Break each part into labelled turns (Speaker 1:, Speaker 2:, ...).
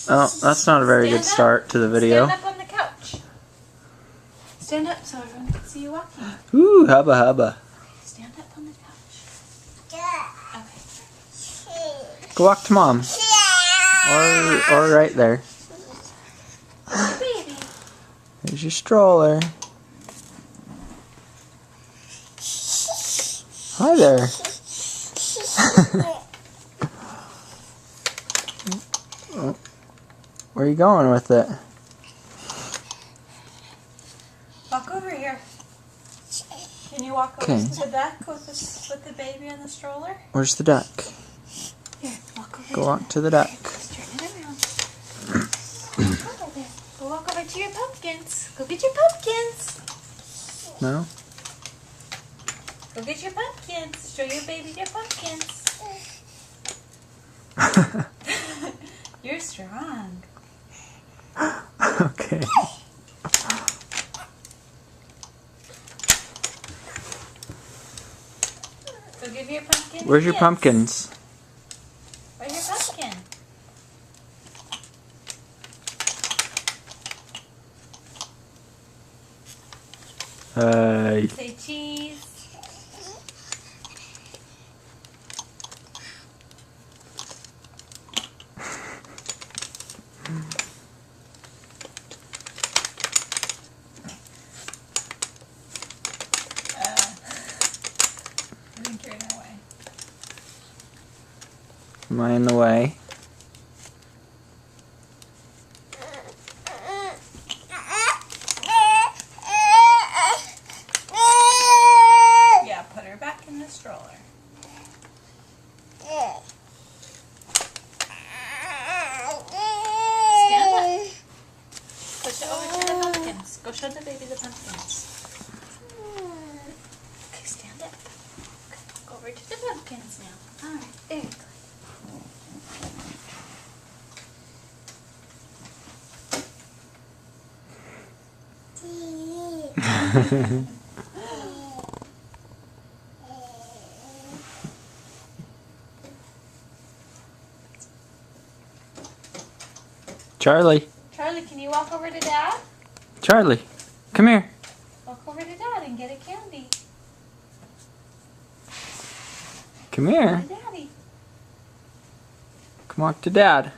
Speaker 1: Oh, that's not a very good start to the video.
Speaker 2: Stand up on the couch. Stand up so everyone can see you walking.
Speaker 1: Ooh, hubba hubba.
Speaker 2: Stand up on the couch. Okay.
Speaker 1: Go walk to mom. Or right there.
Speaker 2: Baby.
Speaker 1: There's your stroller. Hi there. Where are you going with it?
Speaker 2: Walk over here. Can you walk over
Speaker 1: Okay.
Speaker 2: to the duck with the baby in the stroller?
Speaker 1: Where's the duck?
Speaker 2: Here, walk over.
Speaker 1: Go walk to the duck.
Speaker 2: Just turn it around. Walk over there. Go walk over to your pumpkins. Go get your pumpkins.
Speaker 1: No?
Speaker 2: Go get your pumpkins. Show your baby your pumpkins. You're strong.
Speaker 1: Okay.
Speaker 2: Go give your pumpkin.
Speaker 1: Where's your
Speaker 2: kiss.
Speaker 1: pumpkins?
Speaker 2: Where's your pumpkin? Say cheese. I think you're in the way.
Speaker 1: Am I in the way?
Speaker 2: Yeah, put her back in the stroller. Stand up. Push it over to the pumpkins. Go show the baby the pumpkins. Okay, stand up. Okay, go over to the pumpkins now. Alright, there you go.
Speaker 1: Charlie.
Speaker 2: Charlie, can you walk over to Dad?
Speaker 1: Charlie. Come here.
Speaker 2: Walk over to Dad and get a candy.
Speaker 1: Come here.
Speaker 2: To Daddy.
Speaker 1: Come walk to Dad.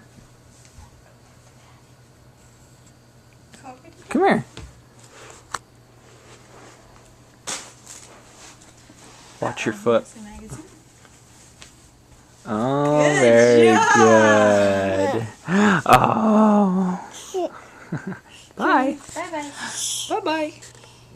Speaker 2: Go over to Dad.
Speaker 1: Come here. Watch your foot.
Speaker 2: Here's a magazine.
Speaker 1: Oh,
Speaker 2: Good
Speaker 1: very
Speaker 2: job.
Speaker 1: good. Oh. Bye.
Speaker 2: Bye-bye.
Speaker 1: Bye-bye.